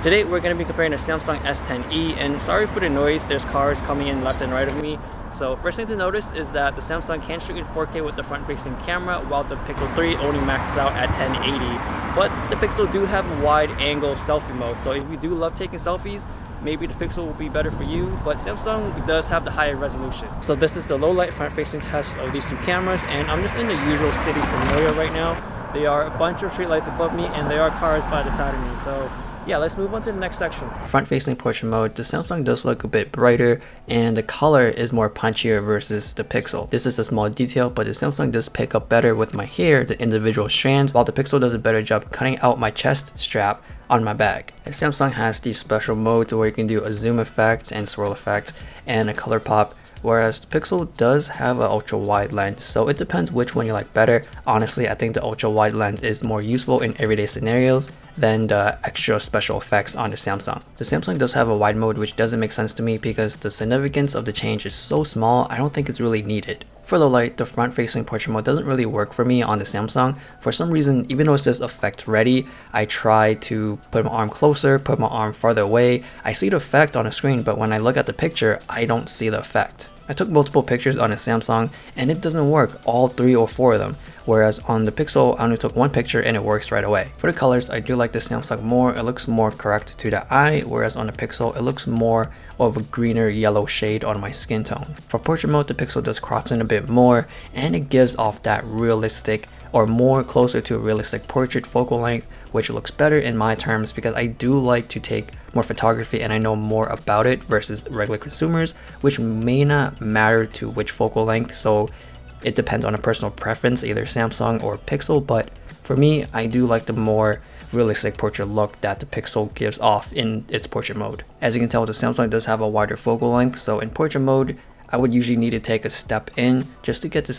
Today we're going to be comparing the Samsung S10e, and sorry for the noise, there's cars coming in left and right of me. So first thing to notice is that the Samsung can shoot in 4K with the front-facing camera, while the Pixel 3 only maxes out at 1080. But the Pixel do have a wide-angle selfie mode, so if you do love taking selfies, maybe the Pixel will be better for you, but Samsung does have the higher resolution. So this is the low-light front-facing test of these two cameras, and I'm just in the usual city scenario right now. There are a bunch of streetlights above me, and there are cars by the side of me. So yeah, let's move on to the next section. Front-facing portrait mode, the Samsung does look a bit brighter and the color is more punchier versus the Pixel. This is a small detail, but the Samsung does pick up better with my hair, the individual strands, while the Pixel does a better job cutting out my chest strap on my bag. The Samsung has these special modes where you can do a zoom effect and swirl effect and a color pop, whereas the Pixel does have an ultra wide lens, so it depends which one you like better. Honestly, I think the ultra wide lens is more useful in everyday scenarios than the extra special effects on the Samsung. The Samsung does have a wide mode, which doesn't make sense to me because the significance of the change is so small, I don't think it's really needed. For low light, the front facing portrait mode doesn't really work for me on the Samsung. For some reason, even though it says effect ready, I try to put my arm closer, put my arm farther away. I see the effect on the screen, but when I look at the picture, I don't see the effect. I took multiple pictures on the Samsung and it doesn't work, all 3 or 4 of them. Whereas on the Pixel, I only took one picture and it works right away. For the colors, I do like the Samsung more. It looks more correct to the eye, whereas on the Pixel, it looks more of a greener yellow shade on my skin tone. For portrait mode, the Pixel does crops in a bit more and it gives off that realistic or more closer to a realistic portrait focal length, which looks better in my terms because I do like to take more photography and I know more about it versus regular consumers, which may not matter to which focal length. So it depends on a personal preference, either Samsung or Pixel, but for me, I do like the more realistic portrait look that the Pixel gives off in its portrait mode. As you can tell, the Samsung does have a wider focal length, so in portrait mode, I would usually need to take a step in just to get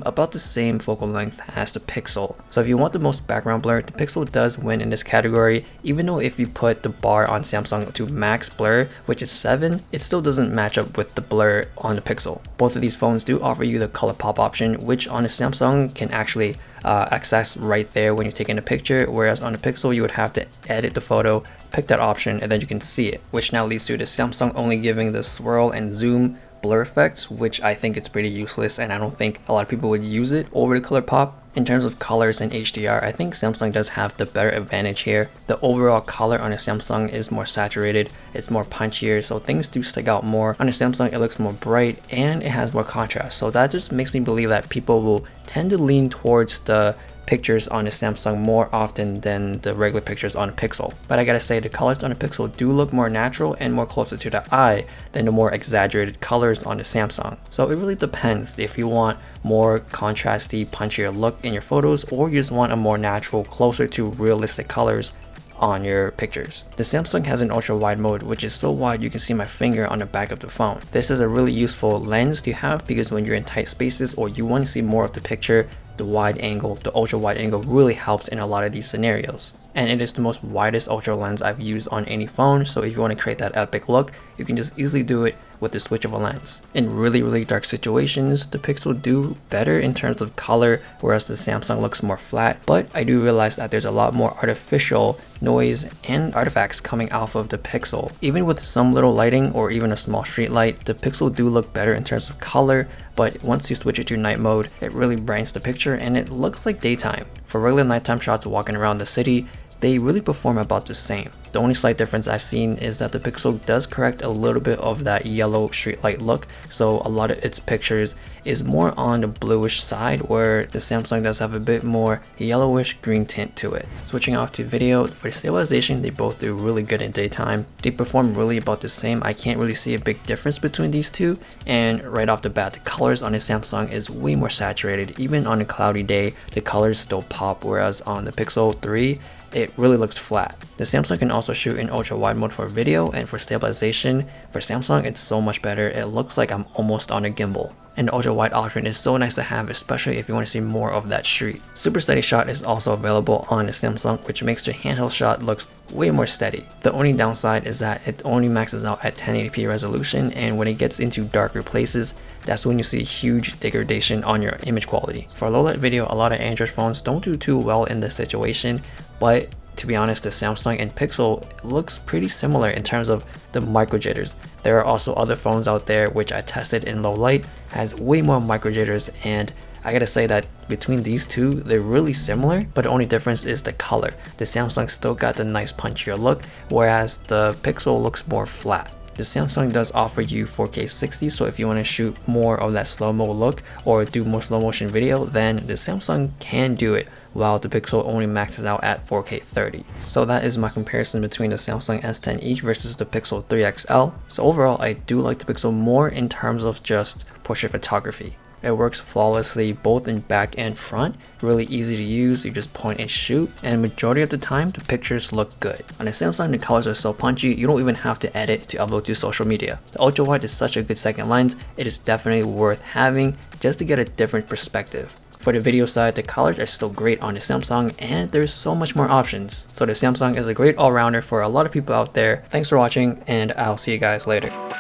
about the same focal length as the Pixel. So if you want the most background blur, the Pixel does win in this category, even though if you put the bar on Samsung to max blur, which is 7, it still doesn't match up with the blur on the Pixel. Both of these phones do offer you the color pop option, which on the Samsung can actually access right there when you're taking a picture, whereas on the Pixel you would have to edit the photo, pick that option, and then you can see it, which now leads to the Samsung only giving the swirl and zoom blur effects, which I think it's pretty useless and I don't think a lot of people would use it over the color pop. In terms of colors and HDR, I think Samsung does have the better advantage here. The overall color on the Samsung is more saturated, it's more punchier, so things do stick out more. On the Samsung, it looks more bright and it has more contrast, so that just makes me believe that people will tend to lean towards the pictures on the Samsung more often than the regular pictures on the Pixel. But I gotta say, the colors on the Pixel do look more natural and more closer to the eye than the more exaggerated colors on the Samsung. So it really depends if you want more contrasty, punchier look in your photos, or you just want a more natural, closer to realistic colors on your pictures. The Samsung has an ultra wide mode, which is so wide you can see my finger on the back of the phone. This is a really useful lens to have because when you're in tight spaces or you want to see more of the picture, the wide angle, the ultra wide angle really helps in a lot of these scenarios. And it is the most widest ultra lens I've used on any phone, so if you want to create that epic look, you can just easily do it with the switch of a lens. In really dark situations, the Pixel do better in terms of color, whereas the Samsung looks more flat, but I do realize that there's a lot more artificial noise and artifacts coming off of the Pixel. Even with some little lighting or even a small street light, the Pixel do look better in terms of color, but once you switch it to night mode, it really brightens the picture and it looks like daytime. For regular nighttime shots walking around the city, they really perform about the same. The only slight difference I've seen is that the Pixel does correct a little bit of that yellow streetlight look, so a lot of its pictures is more on the bluish side, where the Samsung does have a bit more yellowish green tint to it. Switching off to video, for stabilization, they both do really good in daytime. They perform really about the same. I can't really see a big difference between these two, and right off the bat, the colors on the Samsung is way more saturated. Even on a cloudy day, the colors still pop, whereas on the Pixel 3, it really looks flat. The Samsung can also shoot in ultra wide mode for video, and for stabilization, for Samsung it's so much better. It looks like I'm almost on a gimbal. And the ultra wide option is so nice to have, especially if you want to see more of that street. Super steady shot is also available on the Samsung, which makes the handheld shot look way more steady. The only downside is that it only maxes out at 1080p resolution, and when it gets into darker places, that's when you see huge degradation on your image quality. For low light video, a lot of Android phones don't do too well in this situation, but To be honest, the Samsung and Pixel looks pretty similar in terms of the micro jitters. There are also other phones out there which I tested in low light, has way more micro jitters, and I gotta say that between these two, they're really similar, but the only difference is the color. The Samsung still got the nice punchier look, whereas the Pixel looks more flat. The Samsung does offer you 4K 60, so if you want to shoot more of that slow-mo look or do more slow motion video, then the Samsung can do it, while the Pixel only maxes out at 4K 30. So that is my comparison between the Samsung S10e versus the Pixel 3 XL. So overall, I do like the Pixel more in terms of just portrait photography. It works flawlessly both in back and front, really easy to use, you just point and shoot, and majority of the time the pictures look good. On the Samsung, the colors are so punchy, you don't even have to edit to upload to social media. The ultra wide is such a good second lens, it is definitely worth having just to get a different perspective. For the video side, the colors are still great on the Samsung and there's so much more options. So the Samsung is a great all-rounder for a lot of people out there. Thanks for watching and I'll see you guys later.